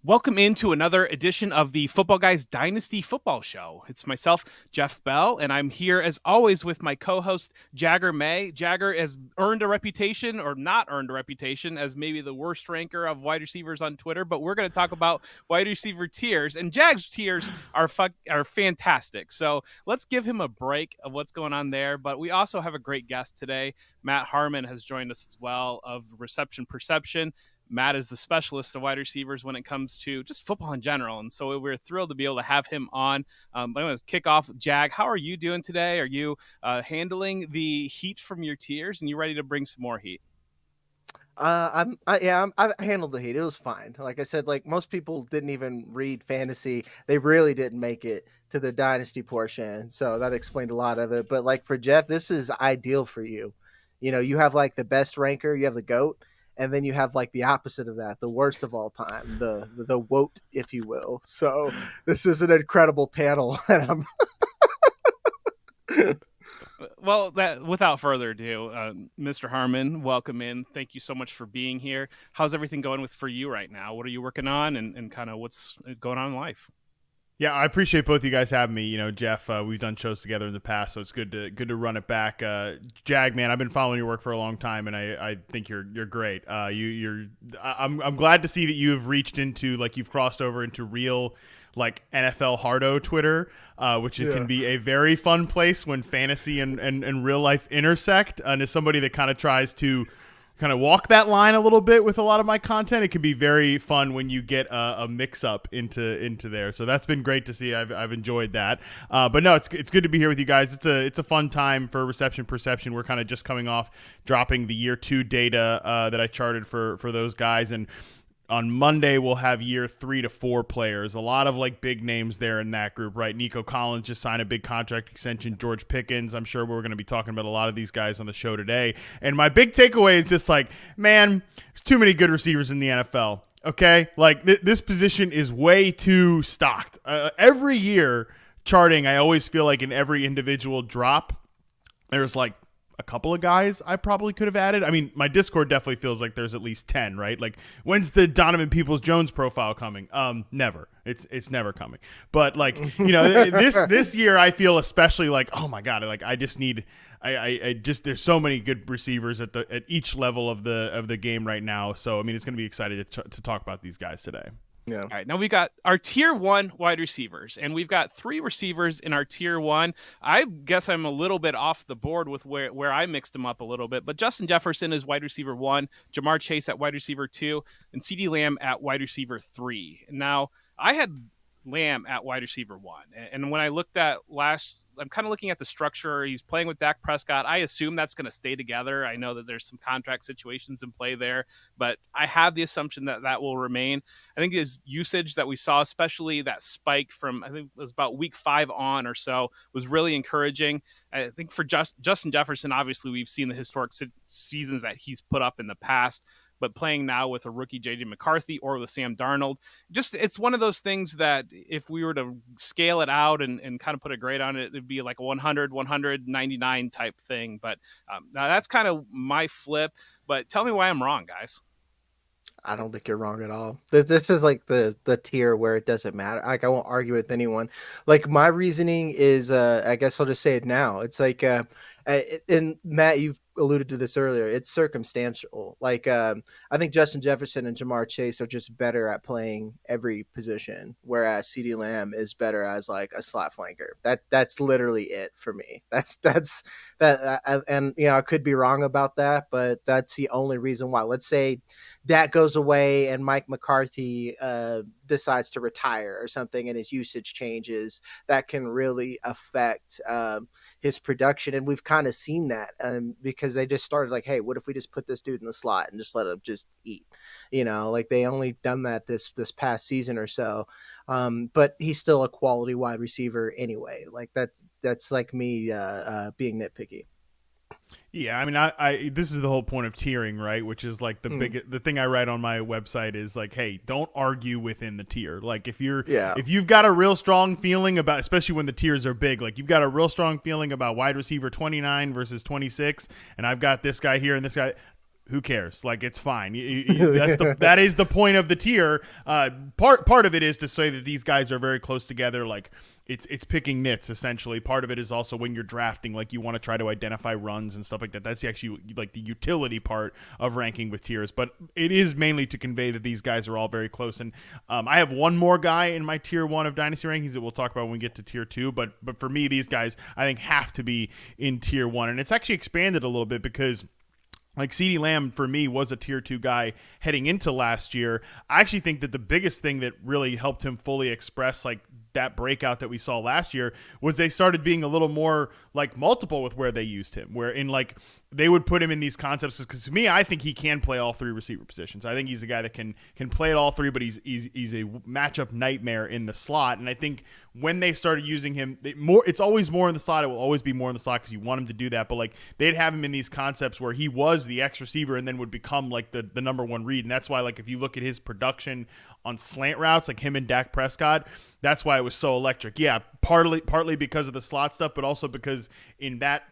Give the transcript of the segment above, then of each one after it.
Welcome into another edition of the Football Guys Dynasty Football Show. It's myself, Jeff Bell, and I'm here as always with my co-host, Jagger May. Jagger has earned a reputation, or not earned a reputation, as maybe the worst ranker of wide receivers on Twitter, but we're going to talk about wide receiver tiers, and Jag's tiers are fantastic. So let's give him a break of what's going on there, but we also have a great guest today. Matt Harmon has joined us as well of Reception Perception. Matt is the specialist of wide receivers when it comes to just football in general. And so we're thrilled to be able to have him on. But I'm going to kick off. Jag, how are you doing today? Are you handling the heat from your tiers, and you ready to bring some more heat? I handled the heat. It was fine. Like I said, like most people didn't even read fantasy. They really didn't make it to the dynasty portion. So that explained a lot of it. But like for Jeff, this is ideal for you. You know, you have like the best ranker, you have the GOAT. And then you have like the opposite of that, the worst of all time, the woat, if you will. So this is an incredible panel. And Well, without further ado, Mr. Harmon, welcome in. Thank you so much for being here. How's everything going for you right now? What are you working on, and kind of what's going on in life? Yeah, I appreciate both of you guys having me. You know, Jeff, we've done shows together in the past, so it's good to run it back. Jag, man, I've been following your work for a long time, and I think you're great. I'm glad to see that you have reached into, like, you've crossed over into real, like, NFL hardo Twitter, which can be a very fun place when fantasy and real life intersect. And as somebody that kind of tries to kind of walk that line a little bit with a lot of my content, it can be very fun when you get a mix up into there. So that's been great to see. I've enjoyed that. But no, it's good to be here with you guys. It's a fun time for Reception Perception. We're kind of just coming off dropping the year 2 data that I charted for those guys, and on Monday, we'll have year 3 to 4 players. A lot of like big names there in that group, right? Nico Collins just signed a big contract extension. George Pickens. I'm sure we're going to be talking about a lot of these guys on the show today. And my big takeaway is just like, man, there's too many good receivers in the NFL. Okay? Like this position is way too stocked. Every year charting, I always feel like in every individual drop, there's like a couple of guys I probably could have added. I mean, my Discord definitely feels like there's at least 10, right? Like, when's the Donovan Peoples-Jones profile coming? Never. It's never coming. But like, you know, this year I feel especially like, oh my God, like I just need, I just there's so many good receivers at each level of the game right now. So I mean, it's going to be exciting to talk about these guys today. Yeah. All right. Now we got our tier 1 wide receivers, and we've got 3 receivers in our tier 1. I guess I'm a little bit off the board with where I mixed them up a little bit, but Justin Jefferson is wide receiver 1, Jamar Chase at wide receiver 2, and CeeDee Lamb at wide receiver 3. Now I had Lamb at wide receiver 1. And when I looked at I'm kind of looking at the structure. He's playing with Dak Prescott. I assume that's going to stay together. I know that there's some contract situations in play there, but I have the assumption that will remain. I think his usage that we saw, especially that spike from, I think it was about week 5 on or so, was really encouraging. I think for Justin Jefferson, obviously we've seen the historic seasons that he's put up in the past, but playing now with a rookie J.J. McCarthy or with Sam Darnold, it's one of those things that if we were to scale it out and kind of put a grade on it, it'd be like a 100, 199 type thing. But now that's kind of my flip. But tell me why I'm wrong, guys. I don't think you're wrong at all. This is like the tier where it doesn't matter. Like I won't argue with anyone. Like my reasoning is, I guess I'll just say it now. It's like, and Matt, you've alluded to this earlier. It's circumstantial. Like I think Justin Jefferson and Jamar Chase are just better at playing every position, whereas CeeDee Lamb is better as like a slot flanker. That's literally it for me. That's that. And you know, I could be wrong about that, but that's the only reason why. Let's say Dak goes away and Mike McCarthy decides to retire or something, and his usage changes. That can really affect his production, and we've kind of seen that because they just started like, hey, what if we just put this dude in the slot and just let him just eat? You know, like they only done that this past season or so. But he's still a quality wide receiver anyway. Like that's like me being nitpicky. Yeah, I mean, I this is the whole point of tiering, right? Which is like the thing I write on my website is like, hey, don't argue within the tier. Like if you've got a real strong feeling about, especially when the tiers are big, like you've got a real strong feeling about wide receiver 29 versus 26, and I've got this guy here and this guy. who cares? Like, it's fine. That is the point of the tier. Part of it is to say that these guys are very close together. Like, it's picking nits essentially. Part of it is also when you're drafting, like, you want to try to identify runs and stuff like that. That's actually like the utility part of ranking with tiers. But it is mainly to convey that these guys are all very close. And I have one more guy in my tier 1 of Dynasty rankings that we'll talk about when we get to tier 2. But for me, these guys I think have to be in tier 1, and it's actually expanded a little bit because, like, CeeDee Lamb, for me, was a tier 2 guy heading into last year. I actually think that the biggest thing that really helped him fully express, like, that breakout that we saw last year was they started being a little more, like, multiple with where they used him, where in, like, they would put him in these concepts, because to me, I think he can play all 3 receiver positions. I think he's a guy that can play at all 3, but he's a matchup nightmare in the slot. And I think when they started using him it's always more in the slot. It will always be more in the slot because you want him to do that. But, like, they'd have him in these concepts where he was the X receiver and then would become, like, the number 1 read. And that's why, like, if you look at his production on slant routes, like him and Dak Prescott, that's why it was so electric. Yeah, partly because of the slot stuff, but also because in that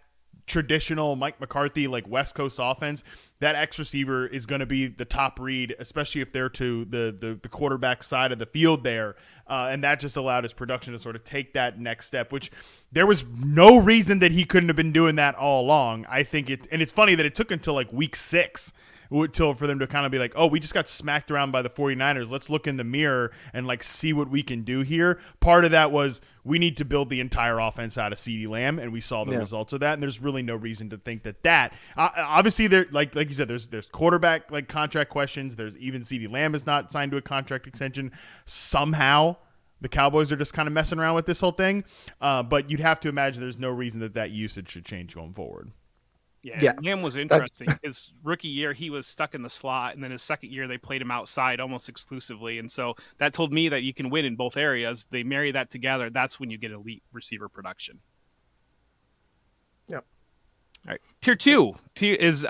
traditional Mike McCarthy, like, West Coast offense, that X receiver is going to be the top read, especially if they're to the quarterback side of the field there. And that just allowed his production to sort of take that next step, which there was no reason that he couldn't have been doing that all along. I think and it's funny that it took until, like, week 6 for them to kind of be like, oh, we just got smacked around by the 49ers. Let's look in the mirror and, like, see what we can do here. Part of that was we need to build the entire offense out of CeeDee Lamb, and we saw the results of that. And there's really no reason to think that obviously there, like you said, there's quarterback, like, contract questions. There's even CeeDee Lamb is not signed to a contract extension. Somehow the Cowboys are just kind of messing around with this whole thing. But you'd have to imagine there's no reason that usage should change going forward. Yeah, Lamb was interesting. His rookie year, he was stuck in the slot, and then his second year, they played him outside almost exclusively. And so that told me that you can win in both areas. They marry that together. That's when you get elite receiver production. Yep. All right. Tier 2 is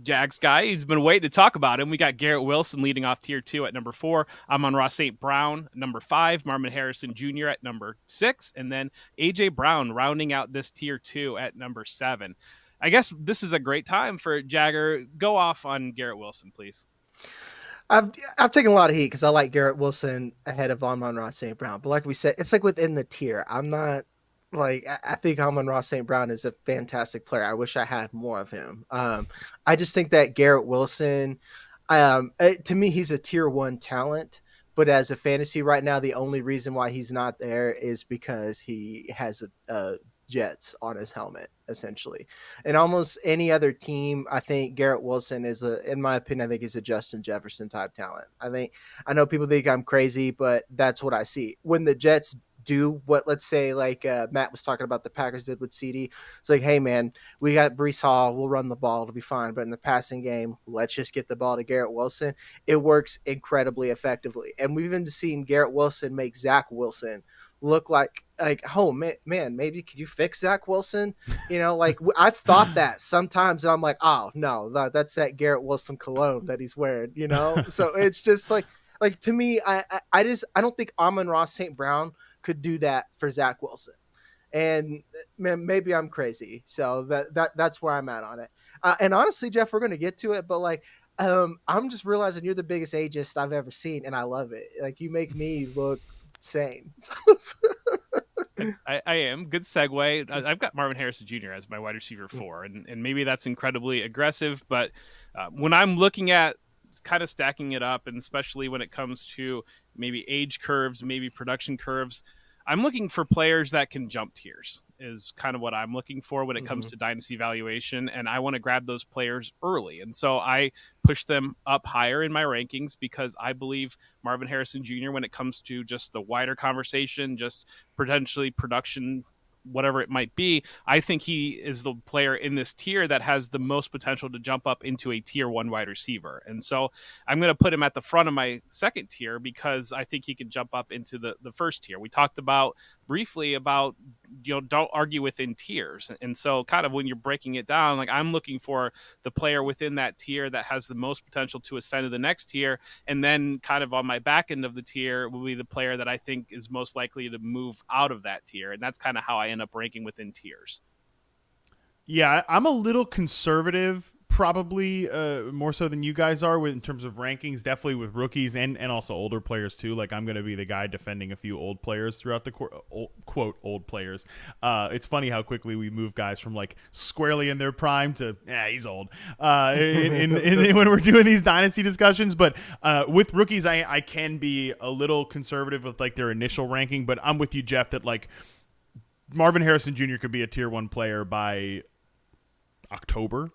Jag's guy. He's been waiting to talk about him. We got Garrett Wilson leading off tier 2 at number 4. Amon-Ra St. Brown, number 5. Marvin Harrison Jr. at number 6. And then A.J. Brown rounding out this tier 2 at number 7. I guess this is a great time for Jagger. Go off on Garrett Wilson, please. I've taken a lot of heat because I like Garrett Wilson ahead of Amon-Ra St. Brown. But like we said, it's like within the tier. I'm not like, I think Amon-Ra St. Brown is a fantastic player. I wish I had more of him. I just think that Garrett Wilson, to me, he's a tier 1 talent. But as a fantasy right now, the only reason why he's not there is because he has a Jets on his helmet, essentially. And almost any other team, I think Garrett Wilson is in my opinion, I think he's a Justin Jefferson type talent. I know people think I'm crazy, but that's what I see. When the Jets do what, let's say, like Matt was talking about the Packers did with CeeDee, it's like, hey man, we got Breece Hall, we'll run the ball, it'll be fine. But in the passing game, let's just get the ball to Garrett Wilson. It works incredibly effectively. And we've even seen Garrett Wilson make Zach Wilson look like, oh man, maybe could you fix Zach Wilson? You know, like, I've thought that sometimes, and I'm like, oh no, that's that Garrett Wilson cologne that he's wearing, you know? So it's just like to me, I don't think Amon-Ra St. Brown could do that for Zach Wilson. And man, maybe I'm crazy. So that's where I'm at on it. And honestly, Jeff, we're going to get to it, but like, I'm just realizing you're the biggest ageist I've ever seen, and I love it. Like, you make me look sane. I am. Good segue. I've got Marvin Harrison Jr. as my wide receiver 4, and maybe that's incredibly aggressive, but when I'm looking at kind of stacking it up, and especially when it comes to maybe age curves, maybe production curves, I'm looking for players that can jump tiers is kind of what I'm looking for when it comes to dynasty valuation. And I want to grab those players early. And so I push them up higher in my rankings because I believe Marvin Harrison Jr., when it comes to just the wider conversation, just potentially production, whatever it might be, I think he is the player in this tier that has the most potential to jump up into a tier 1 wide receiver. And so I'm going to put him at the front of my second tier because I think he can jump up into the first tier. We talked briefly about, don't argue within tiers. And so kind of when you're breaking it down, like, I'm looking for the player within that tier that has the most potential to ascend to the next tier. And then kind of on my back end of the tier will be the player that I think is most likely to move out of that tier. And that's kind of how I end up ranking within tiers. Yeah, I'm a little conservative probably more so than you guys are in terms of rankings, definitely with rookies and also older players too. Like I'm going to be the guy defending a few old players throughout the quote old players. It's funny how quickly we move guys from like squarely in their prime to he's old when we're doing these dynasty discussions. But with rookies, I can be a little conservative with like their initial ranking, but I'm with you, Jeff, that like Marvin Harrison Jr. could be a tier 1 player by October,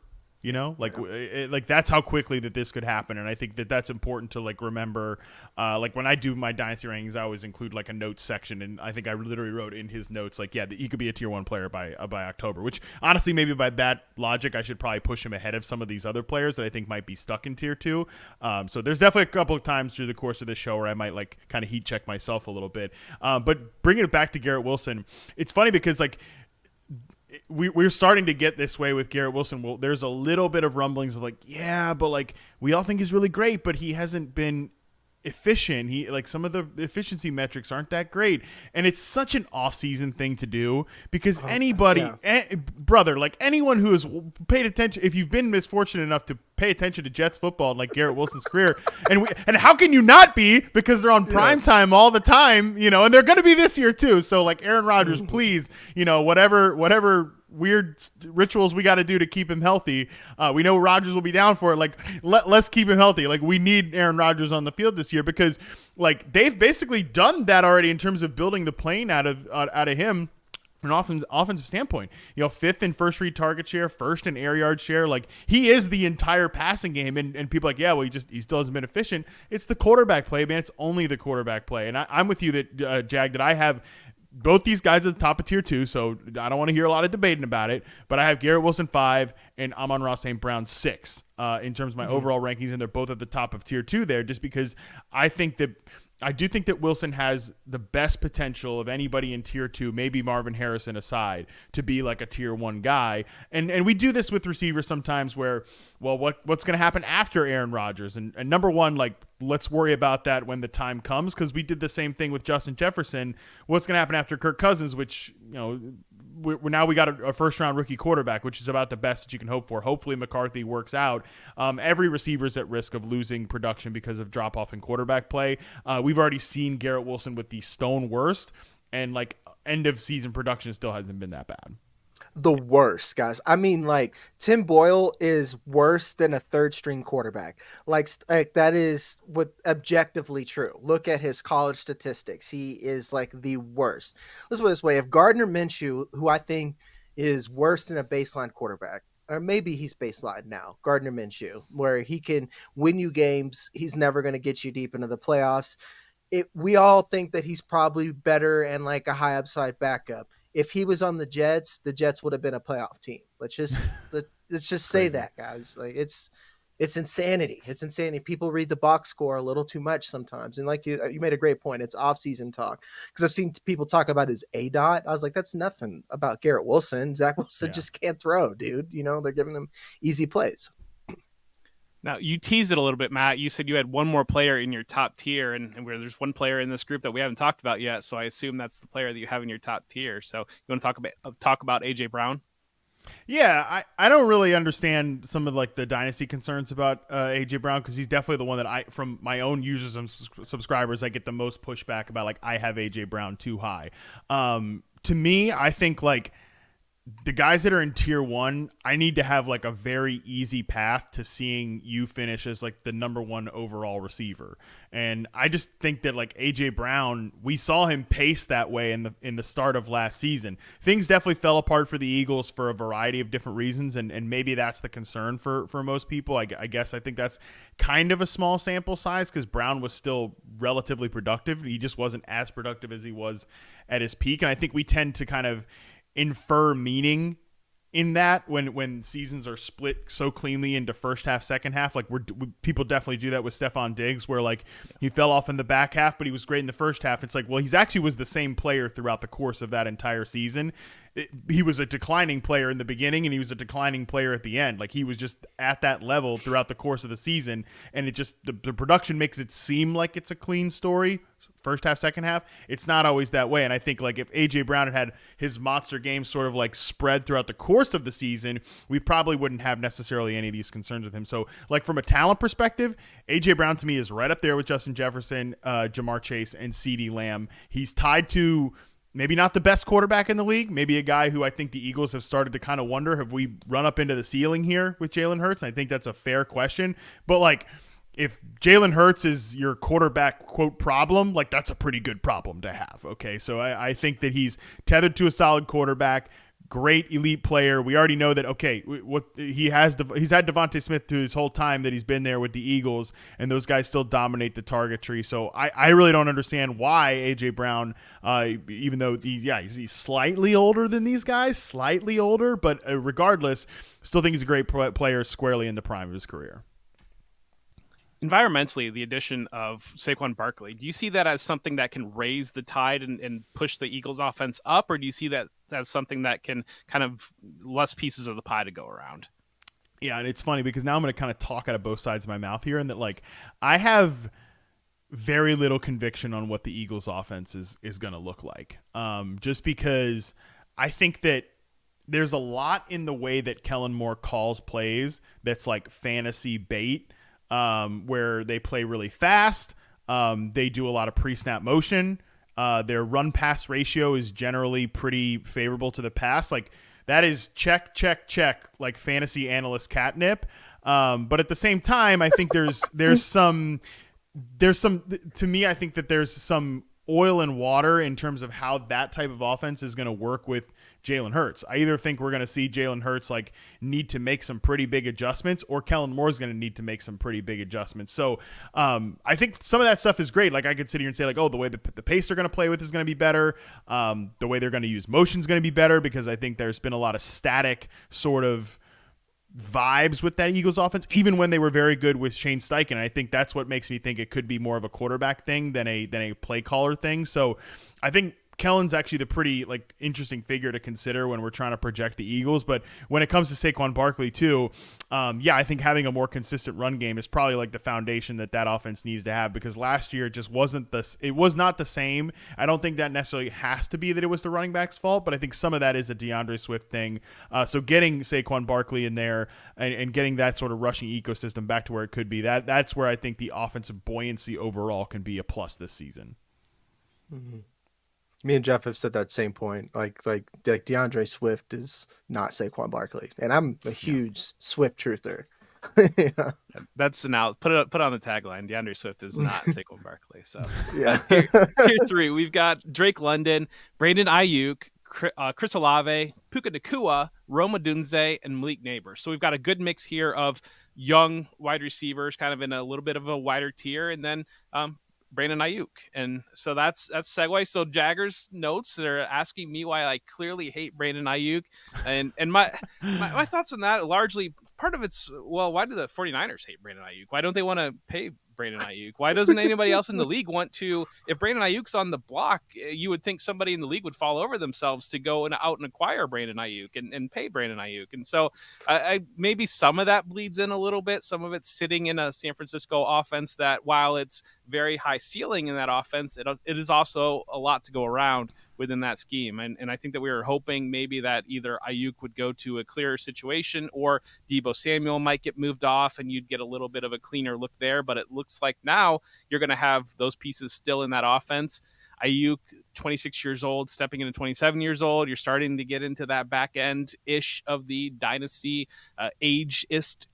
like that's how quickly that this could happen. And I think that that's important to like remember. Like when I do my dynasty rankings, I always include like a notes section, and I think I literally wrote in his notes like, yeah, he could be a tier 1 player by October. Which honestly, maybe by that logic, I should probably push him ahead of some of these other players that I think might be stuck in tier 2. So there's definitely a couple of times through the course of this show where I might like kind of heat check myself a little bit. But bringing it back to Garrett Wilson, it's funny because like, we're starting to get this way with Garrett Wilson. Well, there's a little bit of rumblings of like, yeah, but like we all think he's really great, but he hasn't been efficient. He like some of the efficiency metrics aren't that great, and it's such an off-season thing to do because brother, like anyone who has paid attention, if you've been misfortunate enough to pay attention to Jets football and like Garrett Wilson's career, and how can you not be, because they're on prime time all the time, and they're going to be this year too. So like Aaron Rodgers, please, whatever weird rituals we got to do to keep him healthy. We know Rodgers will be down for it. Like let's keep him healthy. Like we need Aaron Rodgers on the field this year because like they've basically done that already in terms of building the plane out of him from an offensive standpoint. 5th in first read target share, 1st in air yard share. Like he is the entire passing game, and people are like, yeah, well, he still hasn't been efficient. It's the quarterback play, man. It's only the quarterback play. And I'm with you that Jag, that I have both these guys at the top of tier 2, so I don't want to hear a lot of debating about it, but I have Garrett Wilson 5 and Amon-Ra St. Brown 6 in terms of my overall rankings, and they're both at the top of tier 2 there, just because I do think that Wilson has the best potential of anybody in tier 2, maybe Marvin Harrison aside, to be like a tier 1 guy. And we do this with receivers sometimes where, well, what's going to happen after Aaron Rodgers? And number one, like, let's worry about that when the time comes, because we did the same thing with Justin Jefferson. What's going to happen after Kirk Cousins, which, we got a first-round rookie quarterback, which is about the best that you can hope for. Hopefully McCarthy works out. Every receiver is at risk of losing production because of drop-off in quarterback play. We've already seen Garrett Wilson with the stone worst, and like end-of-season production still hasn't been that bad. The worst, guys. I mean, like, Tim Boyle is worse than a third-string quarterback. Like that is what objectively true. Look at his college statistics. He is like the worst. Let's put it this way: if Gardner Minshew, who I think is worse than a baseline quarterback, or maybe he's baseline now, Gardner Minshew, where he can win you games, he's never going to get you deep into the playoffs. We all think that he's probably better and like a high upside backup. If he was on the Jets would have been a playoff team. Let's just say that, guys. Like it's insanity. It's insanity. People read the box score a little too much sometimes. And like you made a great point. It's off-season talk, because I've seen people talk about his ADOT. I was like, that's nothing about Garrett Wilson. Zach Wilson just can't throw, dude. They're giving him easy plays. Now, you teased it a little bit, Matt. You said you had one more player in your top tier, and where there's one player in this group that we haven't talked about yet, so I assume that's the player that you have in your top tier. So you want to talk about A.J. Brown? Yeah, I don't really understand some of like the dynasty concerns about A.J. Brown, because he's definitely the one that from my own users and subscribers, I get the most pushback about, like, I have A.J. Brown too high. To me, I think like the guys that are in tier 1, I need to have like a very easy path to seeing you finish as like the number 1 overall receiver. And I just think that like AJ Brown, we saw him pace that way in the start of last season. Things definitely fell apart for the Eagles for a variety of different reasons, and maybe that's the concern for most people. I guess I think that's kind of a small sample size, because Brown was still relatively productive. He just wasn't as productive as he was at his peak. And I think we tend to kind of infer meaning in that when seasons are split so cleanly into first half, second half. Like people definitely do that with Stephon Diggs, where like he fell off in the back half, but he was great in the first half. It's like, well, he's actually was the same player throughout the course of that entire season. He was a declining player in the beginning, and he was a declining player at the end. Like he was just at that level throughout the course of the season, and it just the production makes it seem like it's a clean story first half, second half, it's not always that way. And I think like if AJ Brown had his monster game sort of like spread throughout the course of the season, we probably wouldn't have necessarily any of these concerns with him. So like from a talent perspective, AJ Brown to me is right up there with Justin Jefferson, Jamar Chase, and CeeDee Lamb. He's tied to maybe not the best quarterback in the league, maybe a guy who I think the Eagles have started to kind of wonder, have we run up into the ceiling here with Jalen Hurts? And I think that's a fair question. But like, if Jalen Hurts is your quarterback, quote, problem, like that's a pretty good problem to have. Okay. So I think that he's tethered to a solid quarterback, great elite player. We already know that, okay, what he's had Devonta Smith through his whole time that he's been there with the Eagles, and those guys still dominate the target tree. So I really don't understand why AJ Brown, even though he's slightly older than these guys, slightly older, but regardless, still think he's a great player squarely in the prime of his career. Environmentally, the addition of Saquon Barkley, do you see that as something that can raise the tide and push the Eagles offense up, or do you see that as something that can kind of less pieces of the pie to go around? Yeah, and it's funny because now I'm going to kind of talk out of both sides of my mouth here, and that like I have very little conviction on what the Eagles offense is going to look like. Just because I think that there's a lot in the way that Kellen Moore calls plays that's like fantasy bait. Where they play really fast. They do a lot of pre-snap motion. Their run-pass ratio is generally pretty favorable to the pass. Like that is check, like fantasy analyst catnip. But at the same time, I think there's some, to me, I think that there's some oil and water in terms of how that type of offense is going to work with Jalen Hurts. I either think we're going to see Jalen Hurts like need to make some pretty big adjustments, or Kellen Moore is going to need to make some pretty big adjustments. So I think some of that stuff is great. Like I could sit here and say like, oh, the way the pace they're going to play with is going to be better. The way they're going to use motion is going to be better, because I think there's been a lot of static sort of vibes with that Eagles offense, even when they were very good with Shane Steichen. And I think that's what makes me think it could be more of a quarterback thing than a play caller thing. So I think Kellen's actually the pretty like interesting figure to consider when we're trying to project the Eagles. But when it comes to Saquon Barkley too, I think having a more consistent run game is probably like the foundation that offense needs to have, because last year it just it was not the same. I don't think that necessarily has to be that it was the running back's fault, but I think some of that is a DeAndre Swift thing. So getting Saquon Barkley in there and getting that sort of rushing ecosystem back to where it could be, that's where I think the offensive buoyancy overall can be a plus this season. Mm-hmm. Me and Jeff have said that same point. Like DeAndre Swift is not Saquon Barkley, and I'm a huge Swift truther. Yeah. That's now put on the tagline. DeAndre Swift is not Saquon Barkley. So yeah. Tier 3, we've got Drake London, Brandon Aiyuk, Chris Olave, Puka Nacua, Rome Odunze, and Malik Nabers. So we've got a good mix here of young wide receivers, kind of in a little bit of a wider tier, and then Brandon Aiyuk. And so that's segue. So Jagger's notes, they're asking me why I clearly hate Brandon Aiyuk. And my thoughts on that, largely part of it's, well, why do the 49ers hate Brandon Aiyuk? Why don't they want to pay Brandon Aiyuk? Why doesn't anybody else in the league want to? If Brandon Ayuk's on the block, you would think somebody in the league would fall over themselves to go out and acquire Brandon Aiyuk and pay Brandon Aiyuk. And so I maybe some of that bleeds in a little bit. Some of it's sitting in a San Francisco offense that, while it's very high ceiling in that offense, it is also a lot to go around within that scheme. And I think that we were hoping maybe that either Aiyuk would go to a clearer situation, or Deebo Samuel might get moved off and you'd get a little bit of a cleaner look there. But it looks like now you're going to have those pieces still in that offense. Aiyuk, 26 years old, stepping into 27 years old. You're starting to get into that back end-ish of the dynasty age-ist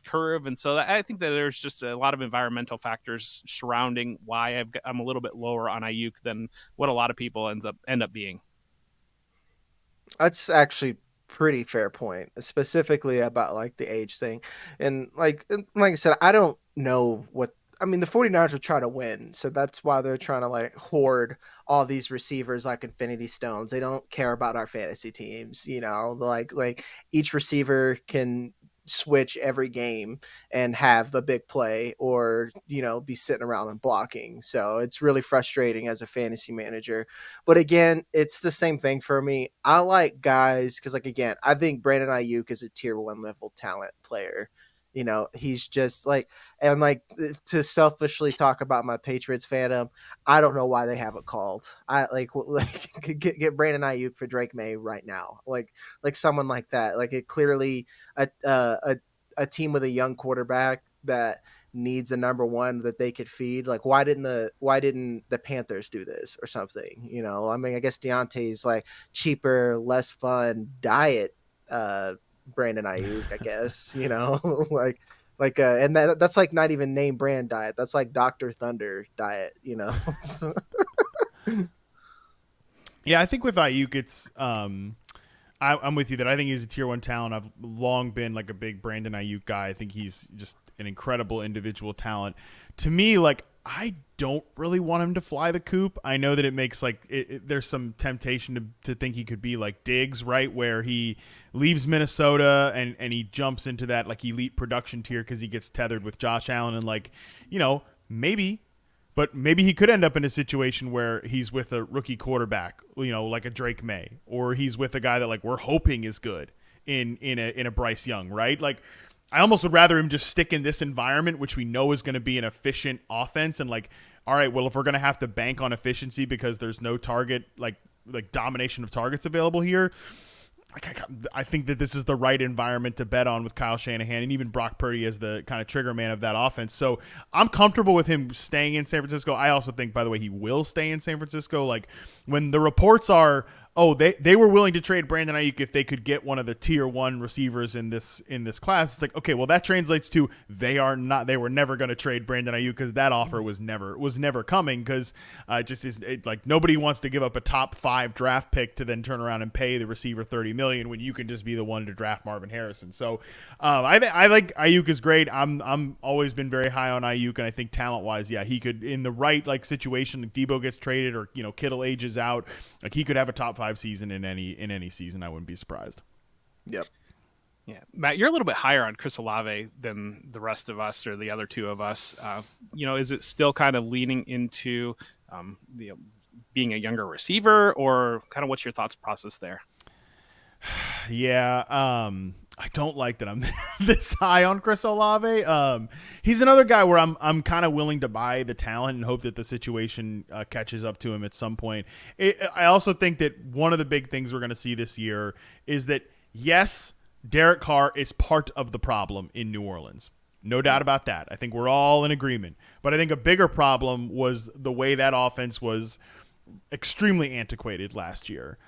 curve. And so I think that there's just a lot of environmental factors surrounding why I'm a little bit lower on Aiyuk than what a lot of people end up being. That's actually pretty fair point, specifically about like the age thing. And like I said, I don't know the 49ers are trying to win. So that's why they're trying to like hoard all these receivers like Infinity Stones. They don't care about our fantasy teams, like each receiver can switch every game and have a big play, or be sitting around and blocking. So it's really frustrating as a fantasy manager. But again, it's the same thing for me. I like guys because I think Brandon Aiyuk is a tier 1 level talent player, He's just like, and like to selfishly talk about my Patriots fandom, I don't know why they haven't called. I like get Brandon Aiyuk for Drake May right now, like someone like that. Like it clearly a team with a young quarterback that needs a number one that they could feed. Like why didn't the Panthers do this or something? I mean, I guess Deontay's like cheaper, less fun diet. Brandon Aiyuk, I guess, and that's like not even name brand diet. That's like Dr. Thunder diet. Yeah, I think with Aiyuk, it's I'm with you that I think he's a tier 1 talent. I've long been like a big Brandon Aiyuk guy. I think he's just an incredible individual talent. To me, like I don't really want him to fly the coop. I know that it makes like there's some temptation to think he could be like Diggs, right, where he leaves Minnesota and he jumps into that like elite production tier because he gets tethered with Josh Allen and like maybe. But maybe he could end up in a situation where he's with a rookie quarterback, like a Drake May, or he's with a guy that like we're hoping is good in a Bryce Young, right? Like I almost would rather him just stick in this environment, which we know is going to be an efficient offense, and like, all right, well, if we're going to have to bank on efficiency because there's no target like domination of targets available here. I think that this is the right environment to bet on with Kyle Shanahan and even Brock Purdy as the kind of trigger man of that offense. So I'm comfortable with him staying in San Francisco. I also think, by the way, he will stay in San Francisco. Like when the reports are, they were willing to trade Brandon Aiyuk if they could get one of the tier 1 receivers in this class. It's like, okay, well that translates to they were never going to trade Brandon Aiyuk because that offer was never coming because like nobody wants to give up a top 5 draft pick to then turn around and pay the receiver $30 million when you can just be the one to draft Marvin Harrison. So I like Aiyuk is great. I'm always been very high on Aiyuk, and I think talent wise, yeah, he could in the right like situation, like Deebo gets traded or Kittle ages out, like he could have a top 5 season in any season. I wouldn't be surprised. Yep. Yeah, Matt, you're a little bit higher on Chris Olave than the rest of us or the other two of us. Is it still kind of leaning into being a younger receiver, or kind of what's your thoughts process there? Yeah, I don't like that I'm this high on Chris Olave. He's another guy where I'm kind of willing to buy the talent and hope that the situation catches up to him at some point. I also think that one of the big things we're going to see this year is that, yes, Derek Carr is part of the problem in New Orleans. No doubt about that. I think we're all in agreement. But I think a bigger problem was the way that offense was extremely antiquated last year.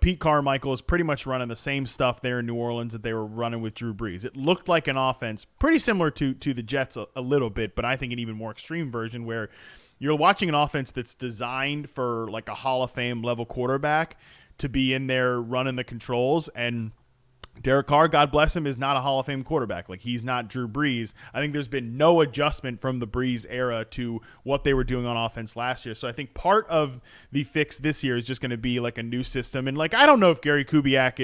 Pete Carmichael is pretty much running the same stuff there in New Orleans that they were running with Drew Brees. It looked like an offense pretty similar to the Jets a little bit, but I think an even more extreme version where you're watching an offense that's designed for like a Hall of Fame level quarterback to be in there running the controls, and Derek Carr, God bless him, is not a Hall of Fame quarterback. Like, he's not Drew Brees. I think there's been no adjustment from the Brees era to what they were doing on offense last year. So I think part of the fix this year is just going to be like a new system. And like, I don't know if Gary Kubiak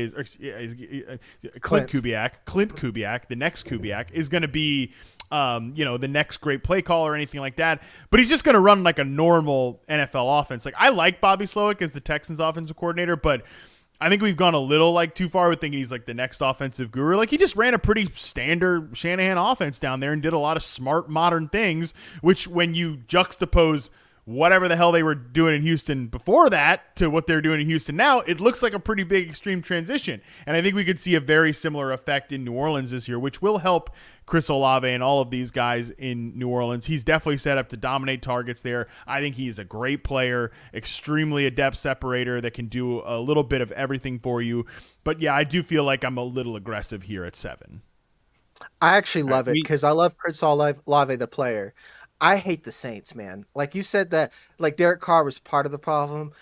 Clint Kubiak, the next Kubiak, is going to be the next great play call or anything like that. But he's just going to run like a normal NFL offense. Like, I like Bobby Slowick as the Texans offensive coordinator, but I think we've gone a little like too far with thinking he's like the next offensive guru. Like, he just ran a pretty standard Shanahan offense down there and did a lot of smart modern things, which when you juxtapose whatever the hell they were doing in Houston before that to what they're doing in Houston now, it looks like a pretty big extreme transition. And I think we could see a very similar effect in New Orleans this year, which will help Chris Olave and all of these guys in New Orleans. He's definitely set up to dominate targets there. I think he is a great player, extremely adept separator that can do a little bit of everything for you. But yeah, I do feel like I'm a little aggressive here at 7. I actually love it because I love Chris Olave, the player. I hate the Saints, man. Like you said that, like Derek Carr was part of the problem.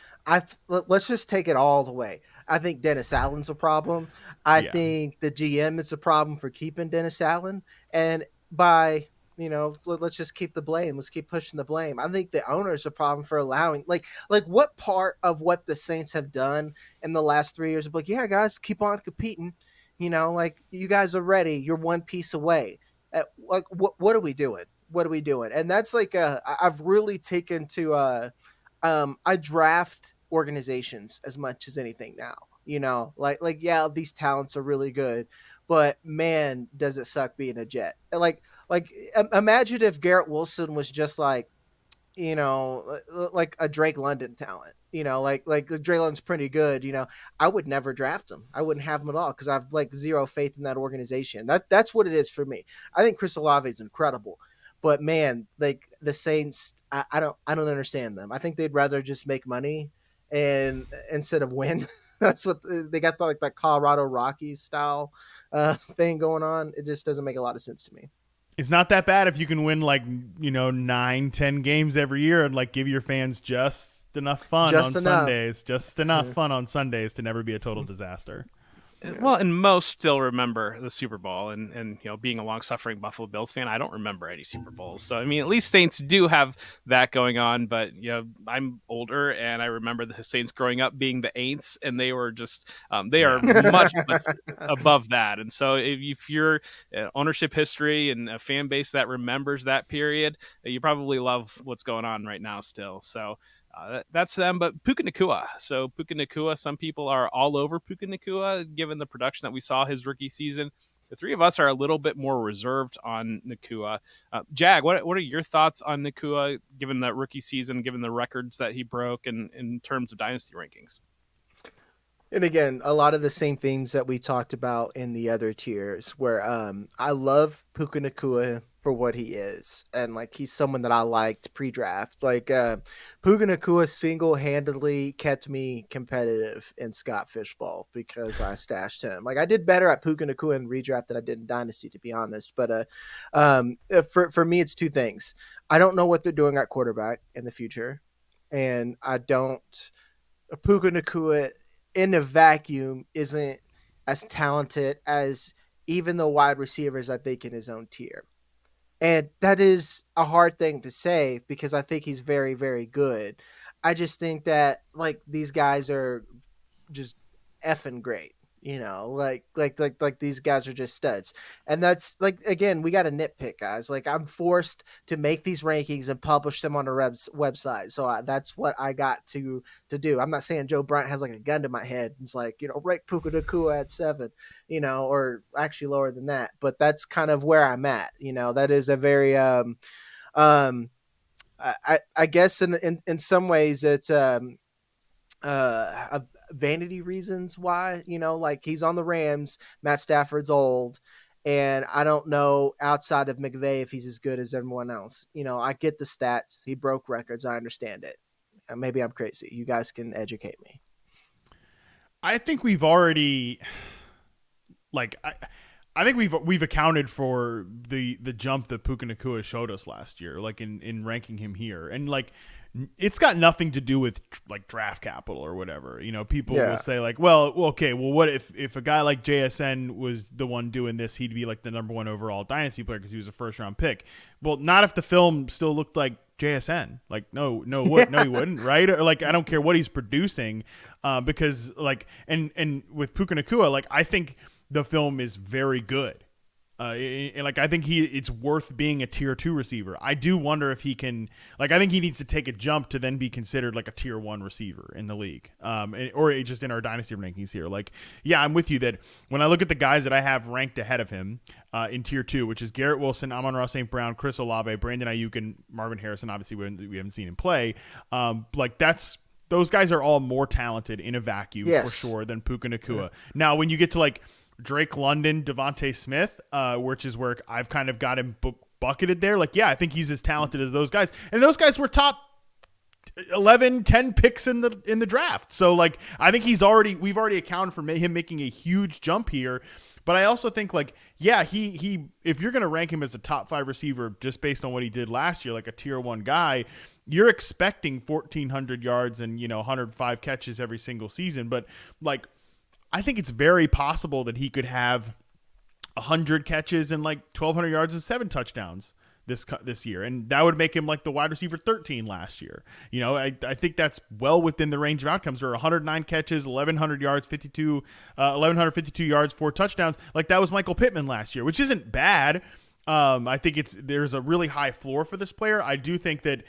Let's just take it all the way. I think Dennis Allen's a problem. I think the GM is a problem for keeping Dennis Allen. And let's just keep the blame. Let's keep pushing the blame. I think the owner is a problem for allowing, like what part of what the Saints have done in the last 3 years? Like, yeah, guys, keep on competing. Like you guys are ready. You're one piece away. Like, what are we doing? What are we doing? And that's like I've really taken to I draft organizations as much as anything now. Like yeah, these talents are really good, but man, does it suck being a Jet. Imagine if Garrett Wilson was just like, like a Drake London talent. Like Drake London's pretty good. I would never draft him. I wouldn't have him at all because I've like zero faith in that organization. That's what it is for me. I think Chris Olave is incredible, but man, like the Saints, I don't understand them. I think they'd rather just make money and instead of win. That's what they got, like that Colorado Rockies style thing going on. It just doesn't make a lot of sense to me. It's not that bad if you can win 9-10 games every year and like give your fans just enough fun on Sundays, just enough fun on Sundays to never be a total disaster. Well, and most still remember the Super Bowl, and being a long-suffering Buffalo Bills fan, I don't remember any Super Bowls. So I mean, at least Saints do have that going on. But I'm older, and I remember the Saints growing up being the Aints, and they were just they are much above that. And so if you're ownership history and a fan base that remembers that period, you probably love what's going on right now still. So. That's them, but Puka Nacua. So Puka Nacua, some people are all over Puka Nacua, given the production that we saw his rookie season. The three of us are a little bit more reserved on Nacua. Jag, what are your thoughts on Nacua, given that rookie season, given the records that he broke in terms of dynasty rankings? And again, a lot of the same themes that we talked about in the other tiers, where I love Puka Nacua for what he is, and like he's someone that I liked pre-draft. Like Puka Nacua single-handedly kept me competitive in Scott Fishbowl because I stashed him. Like I did better at Puka Nacua in redraft than I did in Dynasty, to be honest. But for me, it's two things. I don't know what they're doing at quarterback in the future, and I don't. Puka Nacua in a vacuum isn't as talented as even the wide receivers I think in his own tier. And that is a hard thing to say because I think he's very, very good. I just think that like these guys are just effing great. Like these guys are just studs. And that's like, again, we got to nitpick, guys. Like I'm forced to make these rankings and publish them on a website. So that's what I got to do. I'm not saying Joe Bryant has like a gun to my head. It's like, rank Puka Nacua at 7, or actually lower than that. But that's kind of where I'm at. That is a very, I guess in some ways it's, vanity reasons why, like he's on the Rams, Matt Stafford's old, and I don't know outside of McVay if he's as good as everyone else. I get the stats. He broke records. I understand it. Maybe I'm crazy. You guys can educate me. I think we've already I think we've accounted for the jump that Puka Nacua showed us last year, like in ranking him here. And like it's got nothing to do with like draft capital or whatever. People will say like, well, okay, well, what if a guy like JSN was the one doing this, he'd be like the number 1 overall dynasty player because he was a first round pick. Well, not if the film still looked like JSN. Like, no, he wouldn't, right? Or like, I don't care what he's producing, because like, and with Puka Nacua, like, I think the film is very good. Like I think it's worth being a tier 2 receiver. I do wonder if he can, like, I think he needs to take a jump to then be considered like a tier 1 receiver in the league, or just in our dynasty rankings here. Like, yeah, I'm with you that when I look at the guys that I have ranked ahead of him in tier 2, which is Garrett Wilson, Amon-Ra St. Brown, Chris Olave, Brandon Aiyuk, and Marvin Harrison. Obviously, we haven't seen him play. Like those guys are all more talented in a vacuum for sure than Puka Nacua. Yeah. Now, when you get to like Drake London, Devonta Smith, which is where I've kind of got him bucketed there. Like, yeah, I think he's as talented as those guys. And those guys were top 11, 10 picks in the draft. So, like, I think we've already accounted for him making a huge jump here. But I also think, like, yeah, he if you're going to rank him as a top 5 receiver just based on what he did last year, like a tier 1 guy, you're expecting 1,400 yards and, 105 catches every single season. But, like, I think it's very possible that he could have 100 catches and like 1,200 yards and 7 touchdowns this year, and that would make him like the wide receiver 13 last year. I think that's well within the range of outcomes. There are 109 catches, 1,100 yards, 1,152 yards, 4 touchdowns. Like that was Michael Pittman last year, which isn't bad. I think there's a really high floor for this player. I do think that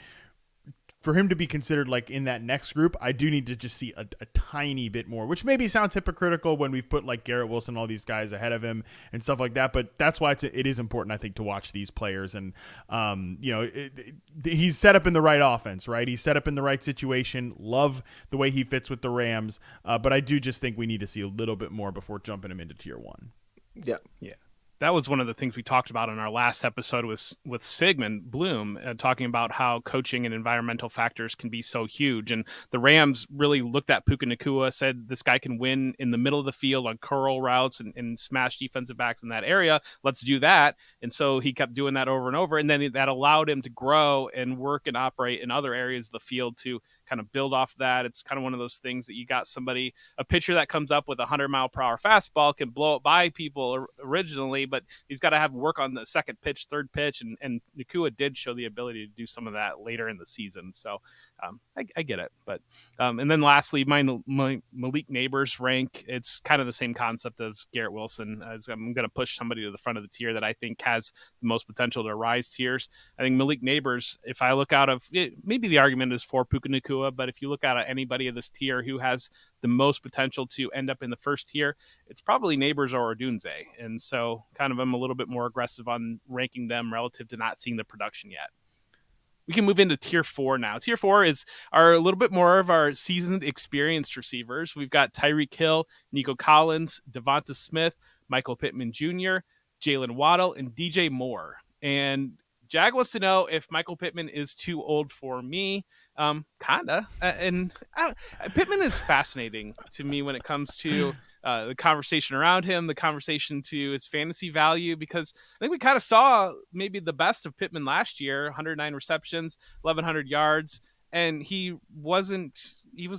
for him to be considered like in that next group, I do need to just see a tiny bit more, which maybe sounds hypocritical when we've put like Garrett Wilson, all these guys ahead of him and stuff like that. But that's why it is important, I think, to watch these players. And, he's set up in the right offense, right? He's set up in the right situation. Love the way he fits with the Rams. But I do just think we need to see a little bit more before jumping him into tier 1. Yeah. Yeah. That was one of the things we talked about in our last episode with Sigmund Bloom, talking about how coaching and environmental factors can be so huge. And the Rams really looked at Puka Nacua, said this guy can win in the middle of the field on curl routes and smash defensive backs in that area. Let's do that. And so he kept doing that over and over. And then that allowed him to grow and work and operate in other areas of the field to kind of build off that. It's kind of one of those things that you got a pitcher that comes up with a 100-mile-per-hour fastball can blow it by people originally, but he's got to have work on the second pitch, third pitch, and Nacua did show the ability to do some of that later in the season. So I get it. But and then lastly, my Malik Nabers rank, it's kind of the same concept as Garrett Wilson. I'm going to push somebody to the front of the tier that I think has the most potential to rise tiers. I think Malik Nabers, if I look out of it, maybe the argument is for Puka Nacua, but if you look at anybody of this tier who has the most potential to end up in the first tier, it's probably Nabers or Odunze. And so kind of I'm a little bit more aggressive on ranking them relative to not seeing the production yet. We can move into tier 4 now. Tier 4 are a little bit more of our seasoned, experienced receivers. We've got Tyreek Hill, Nico Collins, Devonta Smith, Michael Pittman Jr., Jaylen Waddle, and DJ Moore. And Jag wants to know if Michael Pittman is too old for me. Kinda. Pittman is fascinating to me when it comes to the conversation around him, the conversation to his fantasy value, because I think we kind of saw maybe the best of Pittman last year, 109 receptions, 1,100 yards. And he was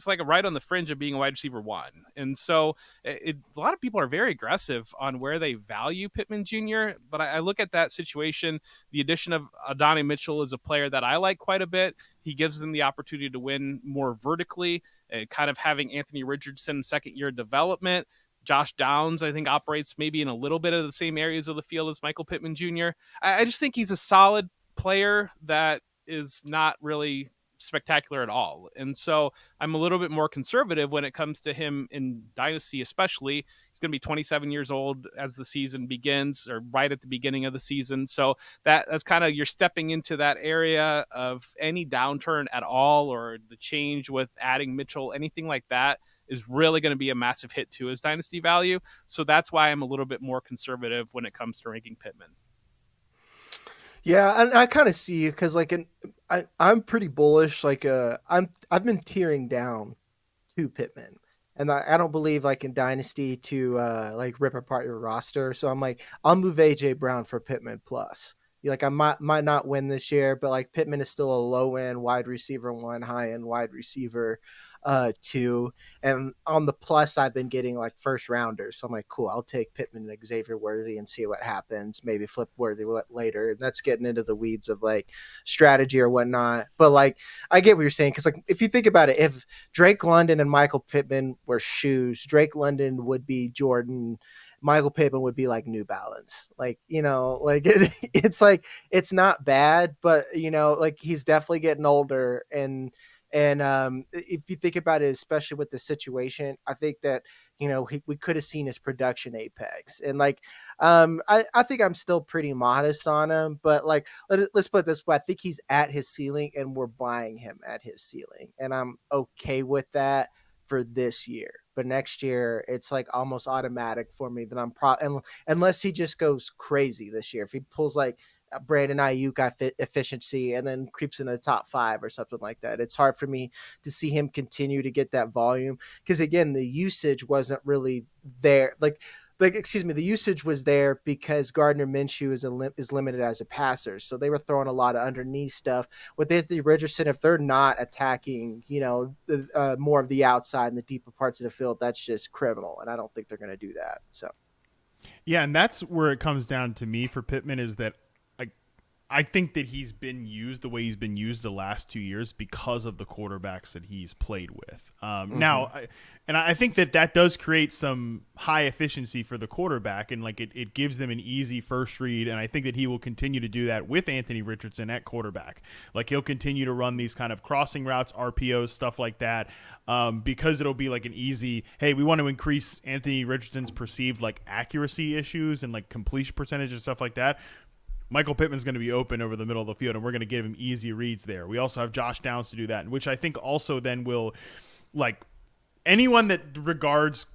like right on the fringe of being a wide receiver 1. And so a lot of people are very aggressive on where they value Pittman Jr. But I look at that situation, the addition of Adonai Mitchell is a player that I like quite a bit. He gives them the opportunity to win more vertically, kind of having Anthony Richardson second year development. Josh Downs, I think, operates maybe in a little bit of the same areas of the field as Michael Pittman Jr. I just think he's a solid player that is not really spectacular at all. And so I'm a little bit more conservative when it comes to him in Dynasty, especially. He's going to be 27 years old as the season begins, or right at the beginning of the season. So that's kind of, you're stepping into that area of any downturn at all, or the change with adding Mitchell, anything like that is really going to be a massive hit to his Dynasty value. So that's why I'm a little bit more conservative when it comes to ranking Pittman. Yeah, and I kind of see you because I'm pretty bullish. I've been tearing down to Pittman, and I don't believe in Dynasty to rip apart your roster. So I'm like, I'll move AJ Brown for Pittman plus. I might not win this year, but Pittman is still a low end wide receiver 1, high end wide receiver 2, and on the plus I've been getting first rounders, so I'm like, cool, I'll take Pittman and Xavier Worthy and see what happens, maybe flip Worthy later. That's getting into the weeds of strategy or whatnot, but I get what you're saying, because if you think about it, if Drake London and Michael Pittman were shoes, Drake London would be Jordan, Michael Pittman would be New Balance. It's not bad, but he's definitely getting older, and if you think about it, especially with the situation, I think that we could have seen his production apex, and I think I'm still pretty modest on him, but let's put it this way, I think he's at his ceiling, and we're buying him at his ceiling, and I'm okay with that for this year. But next year, it's almost automatic for me that I'm unless he just goes crazy this year. If he pulls Brandon Aiyuk efficiency and then creeps into the top 5 or something like that, it's hard for me to see him continue to get that volume, because again, the usage wasn't really there. The usage was there because Gardner Minshew is limited as a passer, so they were throwing a lot of underneath stuff with Anthony Richardson. If they're not attacking, more of the outside and the deeper parts of the field, that's just criminal, and I don't think they're going to do that. So, yeah, and that's where it comes down to me for Pittman, is that I think that he's been used the way he's been used the last 2 years because of the quarterbacks that he's played with. Now, I think that does create some high efficiency for the quarterback, and like it gives them an easy first read. And I think that he will continue to do that with Anthony Richardson at quarterback. Like he'll continue to run these kind of crossing routes, RPOs, stuff like that, because it'll be like an easy, hey, we want to increase Anthony Richardson's perceived like accuracy issues and like completion percentage and stuff like that. Michael Pittman's going to be open over the middle of the field, and we're going to give him easy reads there. We also have Josh Downs to do that, which I think also then will, like, anyone that regards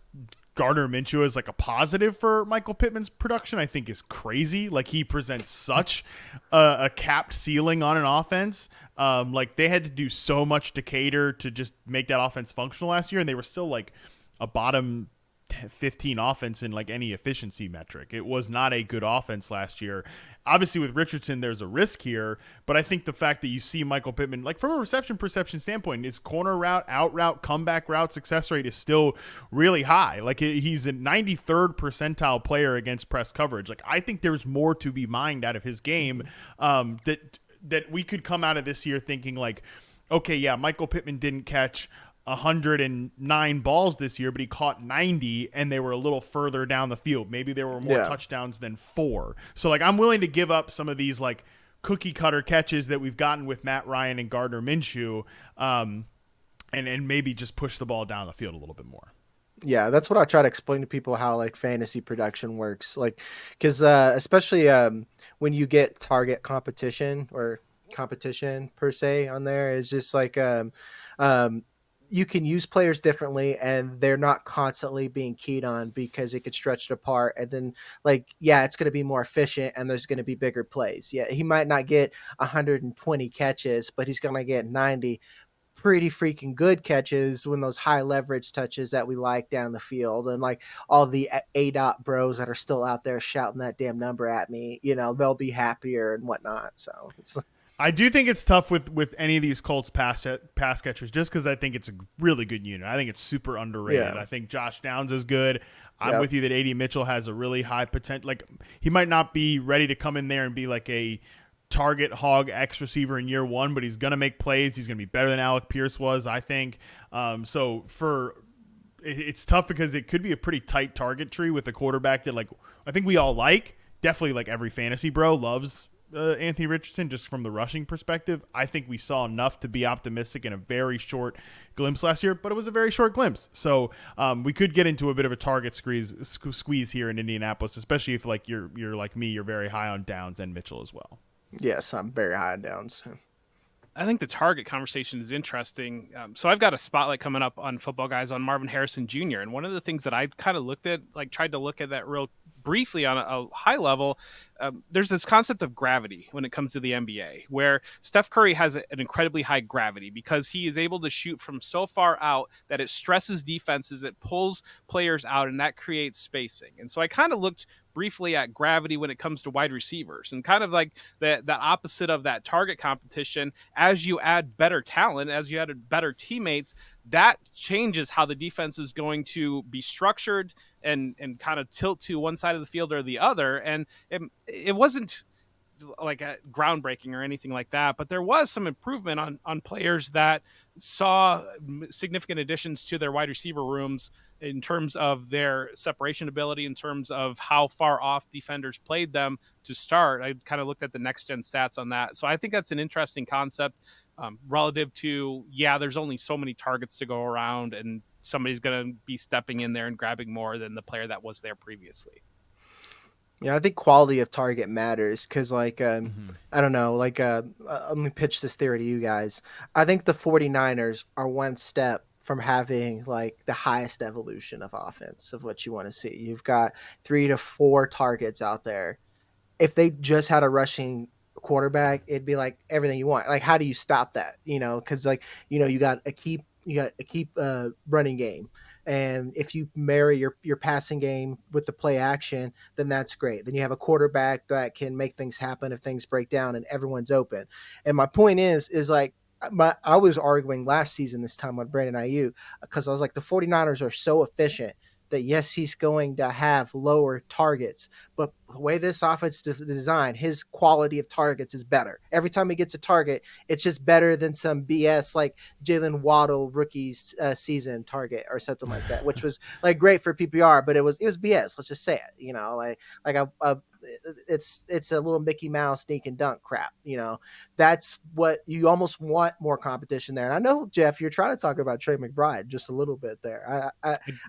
Gardner Minshew as like a positive for Michael Pittman's production, I think is crazy. Like he presents such a capped ceiling on an offense. Like they had to do so much to cater to just make that offense functional last year, and they were still like a bottom 15 offense in like any efficiency metric. It was not a good offense last year. Obviously with Richardson, there's a risk here, but I think the fact that you see Michael Pittman, like from a reception perception standpoint, his corner route, out route, comeback route success rate is still really high. Like he's a 93rd percentile player against press coverage. Like I think there's more to be mined out of his game, that we could come out of this year thinking like, okay, yeah, Michael Pittman didn't catch 109 balls this year, but he caught 90 and they were a little further down the field. Maybe there were more touchdowns than 4. So like I'm willing to give up some of these like cookie cutter catches that we've gotten with Matt Ryan and Gardner Minshew, and maybe just push the ball down the field a little bit more. Yeah, that's what I try to explain to people how like fantasy production works. Like, because especially when you get target competition or competition per se on there, is just like you can use players differently and they're not constantly being keyed on because it could stretch it apart. And then like, yeah, it's going to be more efficient and there's going to be bigger plays. Yeah. He might not get 120 catches, but he's going to get 90 pretty freaking good catches when those high leverage touches that we like down the field. And like all the A-dot bros that are still out there shouting that damn number at me, you know, they'll be happier and whatnot. So it's I do think it's tough with any of these Colts pass catchers just because I think it's a really good unit. I think it's super underrated. Yeah. I think Josh Downs is good. I'm with you that A.D. Mitchell has a really high potential. Like he might not be ready to come in there and be like a target hog X receiver in year 1, but he's going to make plays. He's going to be better than Alec Pierce was, I think. It's tough because it could be a pretty tight target tree with a quarterback that like I think we all like. Definitely like every fantasy bro loves Anthony Richardson just from the rushing perspective. I think we saw enough to be optimistic in a very short glimpse last year, but it was a very short glimpse. So we could get into a bit of a target squeeze here in Indianapolis, especially if like you're like me, you're very high on Downs and Mitchell as well. Yes, I'm very high on Downs. I think the target conversation is interesting. So I've got a spotlight coming up on Football Guys on Marvin Harrison Jr. And one of the things that I kind of looked at, like tried to look at that real briefly on a high level, there's this concept of gravity when it comes to the NBA, where Steph Curry has an incredibly high gravity because he is able to shoot from so far out that it stresses defenses, it pulls players out, and that creates spacing. And so I kind of looked briefly at gravity when it comes to wide receivers and kind of like that opposite of that target competition. As you add better talent, as you add better teammates, that changes how the defense is going to be structured and kind of tilt to one side of the field or the other. And it wasn't like a groundbreaking or anything like that, but there was some improvement on players that saw significant additions to their wide receiver rooms in terms of their separation ability, in terms of how far off defenders played them to start. I kind of looked at the next gen stats on that. So I think that's an interesting concept relative to, there's only so many targets to go around and somebody's going to be stepping in there and grabbing more than the player that was there previously. Yeah, I think quality of target matters because, like, I don't know, like, let me pitch this theory to you guys. I think the 49ers are one step from having, like, the highest evolution of offense of what you want to see. You've got 3 to 4 targets out there. If they just had a rushing quarterback, it'd be, like, everything you want. Like, how do you stop that? You know, because, like, you know, you got a keep running game. And if you marry your passing game with the play action, then that's great. Then you have a quarterback that can make things happen if things break down and everyone's open. And my point is like, I was arguing last season this time on Brandon Aiyuk because I was like, the 49ers are so efficient that yes, he's going to have lower targets, but the way this offense is designed, his quality of targets is better. Every time he gets a target, it's just better than some BS like Jaylen Waddle rookie's season target or something like that, which was like great for PPR, but it was BS. Let's just say it, like it's a little Mickey Mouse sneak and dunk crap. That's what you almost want, more competition there. And I know, Jeff, you're trying to talk about Trey McBride just a little bit there.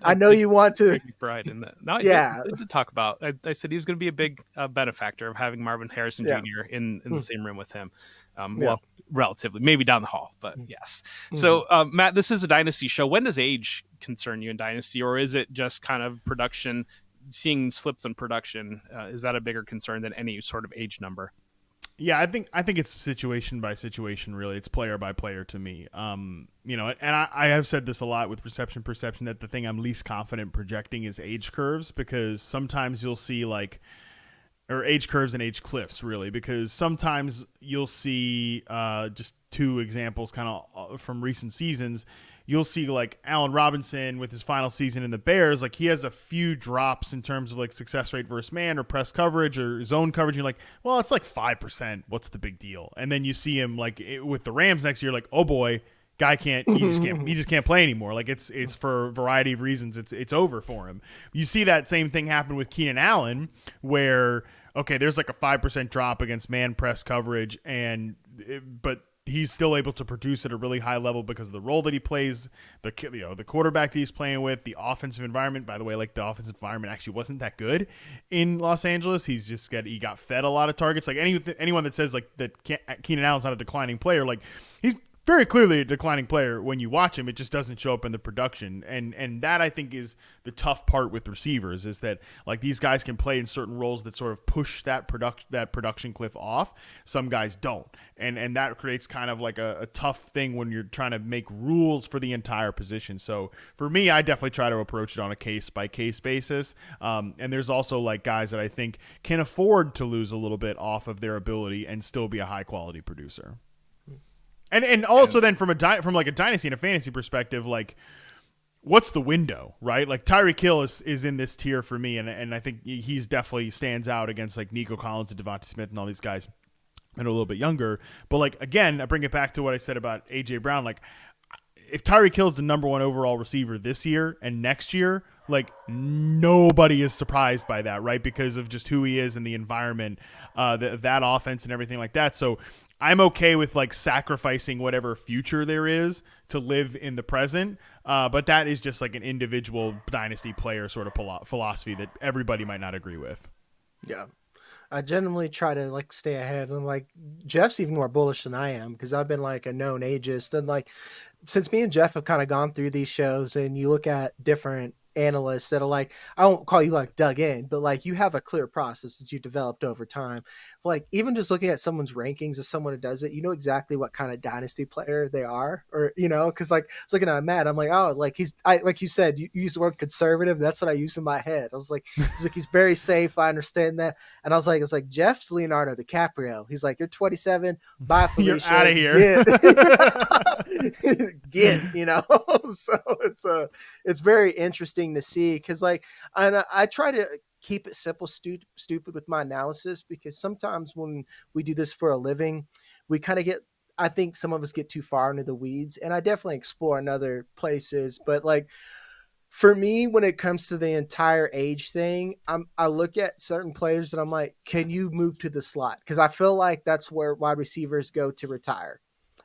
I know you want to. McBride in that. No, Yeah. I did talk about. I said he was going to be a big benefactor of having Marvin Harrison Jr. in the same room with him. Well, relatively, maybe down the hall, but yes. So, Matt, this is a Dynasty show. When does age concern you in Dynasty, or is it just kind of production? Seeing slips in production, is that a bigger concern than any sort of age number? Yeah, I think it's situation by situation. Really, it's player by player to me. And I have said this a lot with perception, that the thing I'm least confident projecting is age curves, because sometimes you'll see or age curves and age cliffs, really, because sometimes you'll see just two examples kind of from recent seasons. You'll see like Allen Robinson with his final season in the Bears, like he has a few drops in terms of like success rate versus man or press coverage or zone coverage. You're like, well, it's like 5%. What's the big deal? And then you see him like with the Rams next year, like, oh boy, guy he just can't play anymore. Like it's for a variety of reasons. It's over for him. You see that same thing happen with Keenan Allen, where okay, there's like a 5% drop against man press coverage, but he's still able to produce at a really high level because of the role that he plays, the quarterback that he's playing with, the offensive environment. By the way, like the offensive environment actually wasn't that good in Los Angeles. He got fed a lot of targets. Like anyone that says like that Keenan Allen's not a declining player, like he's very clearly a declining player when you watch him. It just doesn't show up in the production. And that, I think, is the tough part with receivers, is that like these guys can play in certain roles that sort of push that production cliff off. Some guys don't. And that creates kind of like a tough thing when you're trying to make rules for the entire position. So for me, I definitely try to approach it on a case-by-case basis. And there's also like guys that I think can afford to lose a little bit off of their ability and still be a high-quality producer. And also then from like a dynasty and a fantasy perspective, like what's the window, right? Like Tyreek Hill is in this tier for me, and I think he's definitely stands out against like Nico Collins and Devonta Smith and all these guys that are a little bit younger. But like again, I bring it back to what I said about AJ Brown. Like if Tyreek Hill's the number one overall receiver this year and next year, like nobody is surprised by that, right? Because of just who he is and the environment, that offense and everything like that. So I'm okay with like sacrificing whatever future there is to live in the present. But that is just like an individual dynasty player sort of philosophy that everybody might not agree with. Yeah. I generally try to like stay ahead, and like Jeff's even more bullish than I am, because I've been like a known ageist, and like since me and Jeff have kind of gone through these shows and you look at different analysts that are like, I won't call you like dug in, but like you have a clear process that you developed over time. Like even just looking at someone's rankings as someone who does it, you know exactly what kind of dynasty player they are, or because like I was looking at Matt, I'm like, oh, like like you said, you use the word conservative. That's what I use in my head. I was like, he's very safe. I understand that. And I was like, it's like Jeff's Leonardo DiCaprio. He's like, you're 27. Bye, Felicia. You're out of here. Get. So it's very interesting to see, because like I try to keep it simple, stupid with my analysis, because sometimes when we do this for a living, we kind of I think some of us get too far into the weeds, and I definitely explore in other places. But like for me, when it comes to the entire age thing, I look at certain players and I'm like, can you move to the slot? Because I feel like that's where wide receivers go to retire.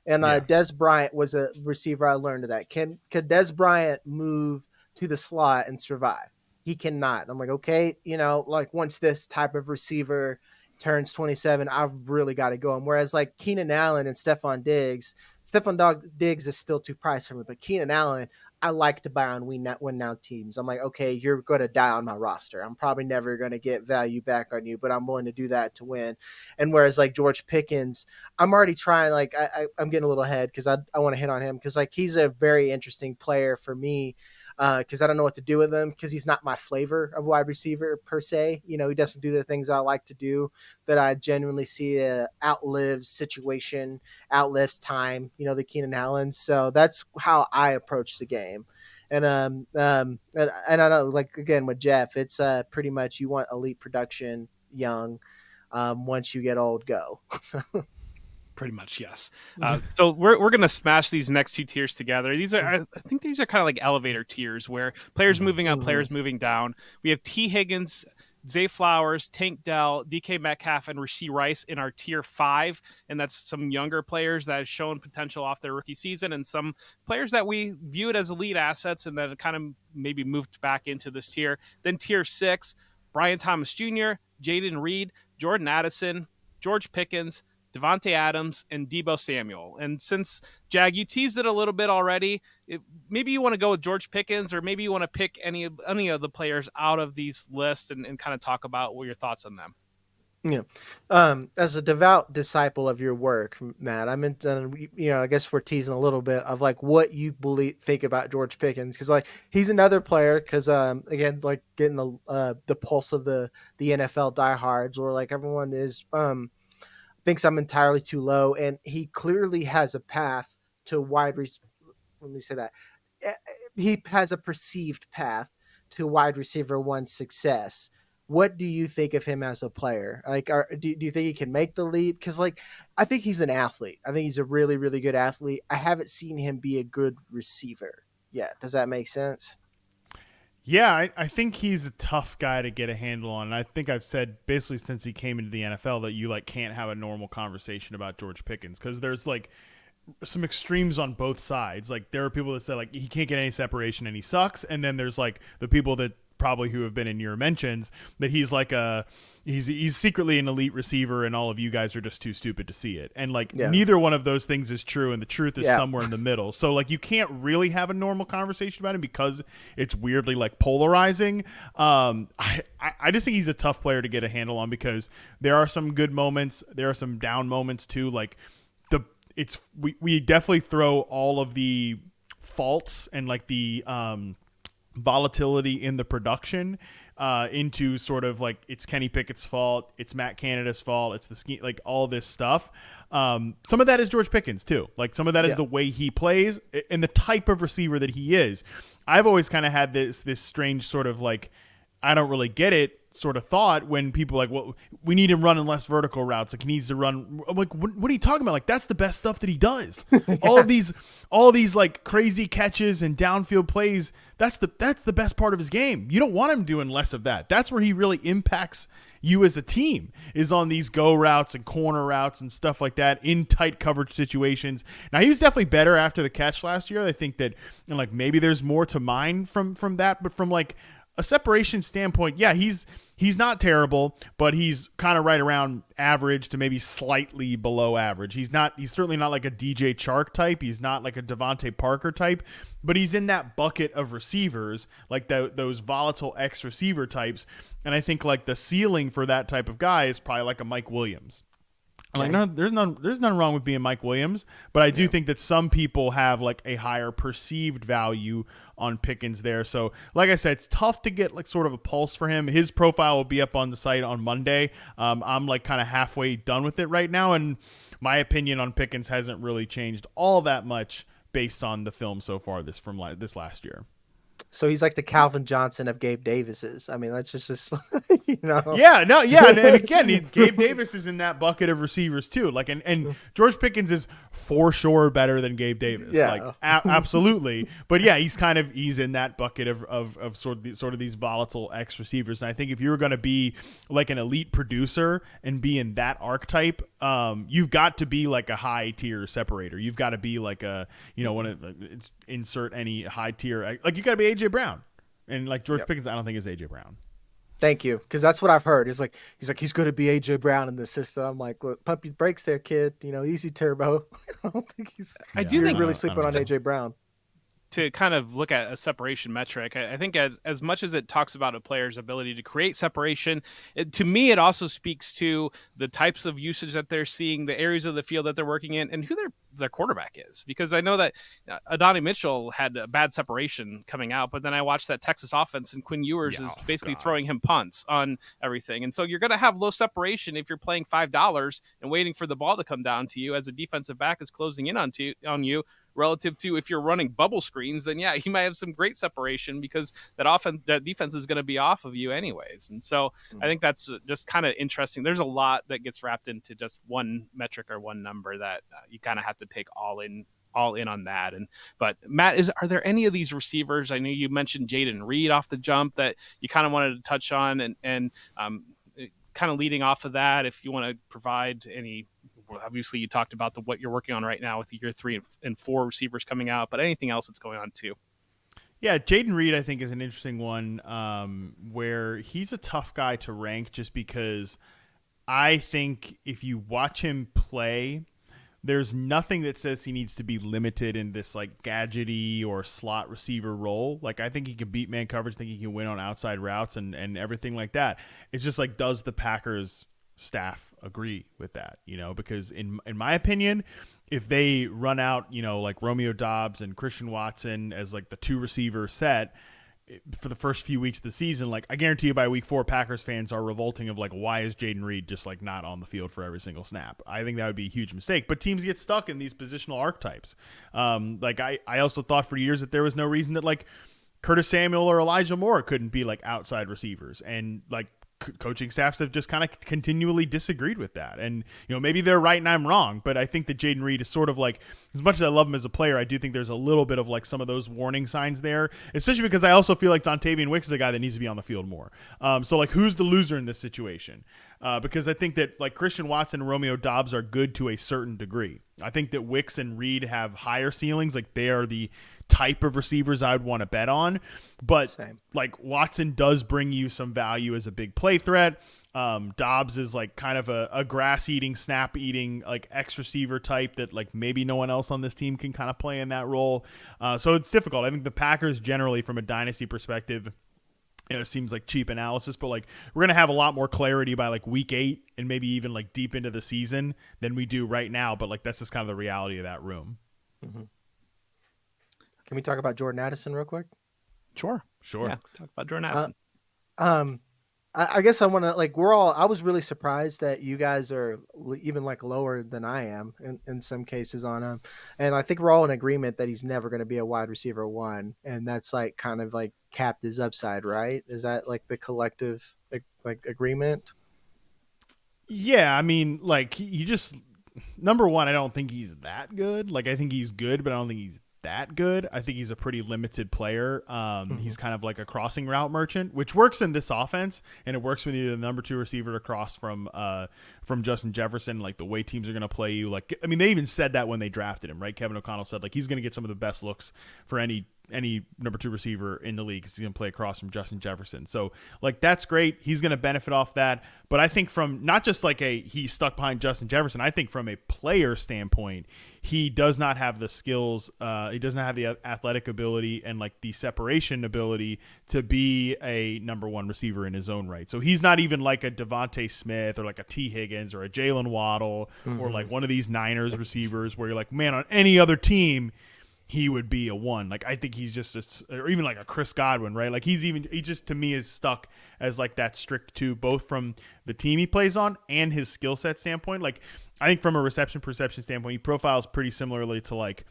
And Dez Bryant was a receiver I learned of that. Can Dez Bryant move to the slot and survive? He cannot. I'm like, okay, like once this type of receiver turns 27, I've really got to go. And whereas like Keenan Allen and Stephon Diggs is still too priced for me, but Keenan Allen, I like to buy on win now teams. I'm like, okay, you're going to die on my roster. I'm probably never going to get value back on you, but I'm willing to do that to win. And whereas like George Pickens, I'm already trying, like I'm getting a little ahead because I want to hit on him, because like he's a very interesting player for me, because I don't know what to do with him, because he's not my flavor of wide receiver per se. He doesn't do the things I like to do, that I genuinely see outlives situation, outlives time, the Keenan Allen. So that's how I approach the game. And I know, like, again with Jeff, it's pretty much you want elite production young. Once you get old, go. Pretty much, yes. So we're gonna smash these next two tiers together. These are, I think, these are kind of like elevator tiers where players moving up, players moving down. We have T. Higgins, Zay Flowers, Tank Dell, DK Metcalf, and Rashee Rice in our tier 5, and that's some younger players that have shown potential off their rookie season, and some players that we viewed as elite assets and then kind of maybe moved back into this tier. Then tier 6, Brian Thomas Jr., Jayden Reed, Jordan Addison, George Pickens, Davante Adams, and Deebo Samuel. And since, Jag, you teased it a little bit already, maybe you want to go with George Pickens, or maybe you want to pick any of the players out of these lists and kind of talk about what your thoughts on them. Yeah. As a devout disciple of your work, Matt, I meant, I guess we're teasing a little bit of like what you think about George Pickens. Cause like, he's another player. Cause, again, like getting the pulse of the NFL diehards, or like everyone is, thinks I'm entirely too low, and he clearly has a path to wide receiver. Let me say that he has a perceived path to wide receiver 1 success. What do you think of him as a player? Like, do you think he can make the leap? Because, like, I think he's an athlete. I think he's a really, really good athlete. I haven't seen him be a good receiver yet. Does that make sense? Yeah, I think he's a tough guy to get a handle on. And I think I've said basically since he came into the NFL that you like can't have a normal conversation about George Pickens, because there's like some extremes on both sides. Like there are people that say like he can't get any separation and he sucks, and then there's like the people that probably who have been in your mentions that he's like he's secretly an elite receiver and all of you guys are just too stupid to see it. And like neither one of those things is true, and the truth is somewhere in the middle. So like you can't really have a normal conversation about him because it's weirdly like polarizing. I just think he's a tough player to get a handle on, because there are some good moments, there are some down moments too. Like we definitely throw all of the faults and like the volatility in the production into sort of like it's Kenny Pickett's fault, it's Matt Canada's fault, it's the scheme, like all this stuff. Some of that is George Pickens too. Like some of that is the way he plays and the type of receiver that he is. I've always kind of had this strange sort of like, I don't really get it sort of thought when people are like, well, we need him running less vertical routes. Like he needs to run. I'm like, what are you talking about? Like that's the best stuff that he does. All of these like crazy catches and downfield plays. That's the best part of his game. You don't want him doing less of that. That's where he really impacts you as a team, is on these go routes and corner routes and stuff like that in tight coverage situations. Now he was definitely better after the catch last year. I think that, and like maybe there's more to mine from that, but from like a separation standpoint, yeah, he's not terrible, but he's kind of right around average to maybe slightly below average. He's certainly not like a DJ Chark type. He's not like a Devontae Parker type, but he's in that bucket of receivers, like those volatile X receiver types. And I think like the ceiling for that type of guy is probably like a Mike Williams. Like no, there's none wrong with being Mike Williams, but I do think that some people have like a higher perceived value on Pickens there. So like I said, it's tough to get like sort of a pulse for him. His profile will be up on the site on Monday. I'm like kind of halfway done with it right now, and my opinion on Pickens hasn't really changed all that much based on the film so far this last year. So he's like the Calvin Johnson of Gabe Davis's. I mean, that's just Yeah, no, yeah, and again, Gabe Davis is in that bucket of receivers too. Like, and George Pickens is for sure better than Gabe Davis. Yeah, like absolutely. But yeah, he's in that bucket of sort of these volatile X receivers. And I think if you were going to be like an elite producer and be in that archetype, you've got to be like a high tier separator. You've got to be like a insert any high tier, like you got to be AJ Brown, and like George Pickens I don't think is AJ Brown. Thank you, because that's what I've heard. He's going to be AJ Brown in this system. I'm like, look, pump your brakes there, kid. Easy turbo. I don't think I do think really sleeping on AJ Brown. To kind of look at a separation metric, I think as much as it talks about a player's ability to create separation, to me, it also speaks to the types of usage that they're seeing, the areas of the field that they're working in, and who their quarterback is, because I know that Adonai Mitchell had a bad separation coming out, but then I watched that Texas offense and Quinn Ewers is basically throwing him punts on everything. And so you're going to have low separation if you're playing $5 and waiting for the ball to come down to you as a defensive back is closing in on you, relative to if you're running bubble screens, then yeah, you might have some great separation because that defense is going to be off of you anyways. And so I think that's just kind of interesting. There's a lot that gets wrapped into just one metric or one number that you kind of have to take all in on that. But Matt, are there any of these receivers? I know you mentioned Jayden Reed off the jump that you kind of wanted to touch on, and kind of leading off of that, if you want to provide any. Obviously, you talked about what you're working on right now with year 3 and 4 receivers coming out, but anything else that's going on too? Yeah, Jayden Reed, I think, is an interesting one where he's a tough guy to rank just because I think if you watch him play, there's nothing that says he needs to be limited in this like gadgety or slot receiver role. Like, I think he can beat man coverage, I think he can win on outside routes and everything like that. It's just like, does the Packers staff agree with that? Because in my opinion, if they run out, like Romeo Doubs and Christian Watson as like the 2 receiver set for the first few weeks of the season, like I guarantee you by week 4, Packers fans are revolting of like, why is Jayden Reed just like not on the field for every single snap? I think that would be a huge mistake, but teams get stuck in these positional archetypes. Like I also thought for years that there was no reason that like Curtis Samuel or Elijah Moore couldn't be like outside receivers, and like coaching staffs have just kind of continually disagreed with that. And, maybe they're right and I'm wrong, but I think that Jayden Reed is sort of like, as much as I love him as a player, I do think there's a little bit of like some of those warning signs there, especially because I also feel like Dontavian Wicks is a guy that needs to be on the field more. So like, who's the loser in this situation? Because I think that like Christian Watson and Romeo Doubs are good to a certain degree. I think that Wicks and Reed have higher ceilings. Like, they are the type of receivers I would want to bet on. But like, Watson does bring you some value as a big play threat. Doubs is like kind of a grass eating, snap eating, like X receiver type that like maybe no one else on this team can kind of play in that role. So it's difficult. I think the Packers generally, from a dynasty perspective, it seems like cheap analysis, but like we're going to have a lot more clarity by like week 8 and maybe even like deep into the season than we do right now. But like, that's just kind of the reality of that room. Mm-hmm. Can we talk about Jordan Addison real quick? Sure. Yeah, talk about Jordan Addison. I guess I want to like, I was really surprised that you guys are even like lower than I am in some cases on him. And I think we're all in agreement that he's never going to be a wide receiver 1. And that's like kind of like capped his upside, right? Is that like the collective like agreement? Yeah. I mean, like he just, number one, I don't think he's that good. Like, I think he's good, but I don't think he's that good. I think he's a pretty limited player. He's kind of like a crossing route merchant, which works in this offense, and it works when you're the number 2 receiver across from Justin Jefferson. Like, the way teams are going to play you. Like, I mean, they even said that when they drafted him, right? Kevin O'Connell said like he's going to get some of the best looks for any number 2 receiver in the league because he's going to play across from Justin Jefferson. So like, that's great. He's going to benefit off that. But I think from not just like he's stuck behind Justin Jefferson, I think from a player standpoint, he does not have the skills. He does not have the athletic ability and like the separation ability to be a number 1 receiver in his own right. So he's not even like a Devonta Smith or like a T Higgins or a Jaylen Waddle or like one of these Niners receivers where you're like, man, on any other team, he would be a 1. Like, I think he's just or even like a Chris Godwin, right? Like, he just to me is stuck as like that strict 2, both from the team he plays on and his skill set standpoint. Like, I think from a reception perception standpoint, he profiles pretty similarly to like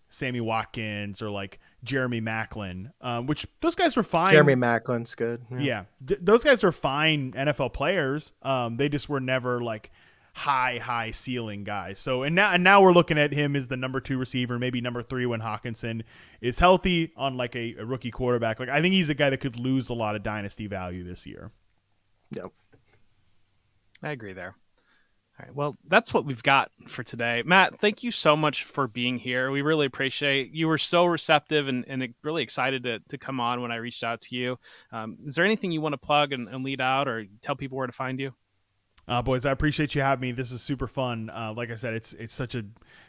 Sammy Watkins or like Jeremy Maclin, which those guys were fine. Jeremy Macklin's good. Yeah. Those guys are fine NFL players. They just were never like high ceiling guys. So and now we're looking at him as the number 2 receiver, maybe number 3 when Hawkinson is healthy on like a rookie quarterback. Like, I think he's a guy that could lose a lot of dynasty value this year. Yep. I agree there. All right. Well, that's what we've got for today. Matt, thank you so much for being here. We really appreciate you. Were so receptive and really excited to come on when I reached out to you. Is there anything you want to plug and lead out or tell people where to find you? Boys, I appreciate you having me. This is super fun. Like I said, it's such a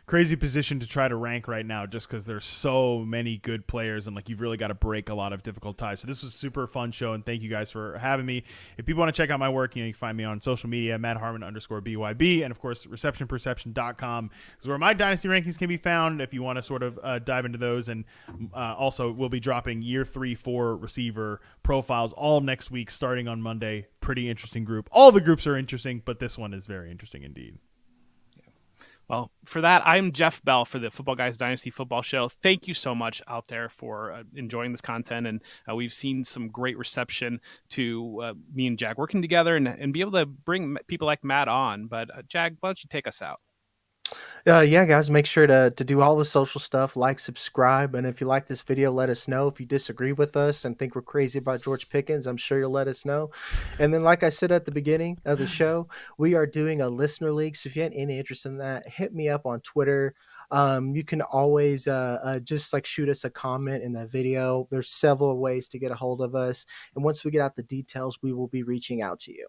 crazy position to try to rank right now just because there's so many good players and like you've really got to break a lot of difficult ties. So this was a super fun show, and thank you guys for having me. If people want to check out my work, you can find me on social media, Matt Harmon _BYB, and of course receptionperception.com is where my dynasty rankings can be found if you want to sort of dive into those. And also we'll be dropping year 3-4 receiver profiles all next week starting on Monday. Pretty interesting group. All the groups are interesting, but this one is very interesting indeed. Well, for that, I'm Jeff Bell for the Football Guys Dynasty Football Show. Thank you so much out there for enjoying this content. And we've seen some great reception to me and Jag working together and be able to bring people like Matt on. But Jag, why don't you take us out? Yeah, guys, make sure to do all the social stuff, like, subscribe, and if you like this video, let us know. If you disagree with us and think we're crazy about George Pickens, I'm sure you'll let us know. And then, like I said at the beginning of the show, we are doing a listener league, so if you had any interest in that, hit me up on Twitter. You can always just like shoot us a comment in that video. There's several ways to get a hold of us, and once we get out the details, we will be reaching out to you.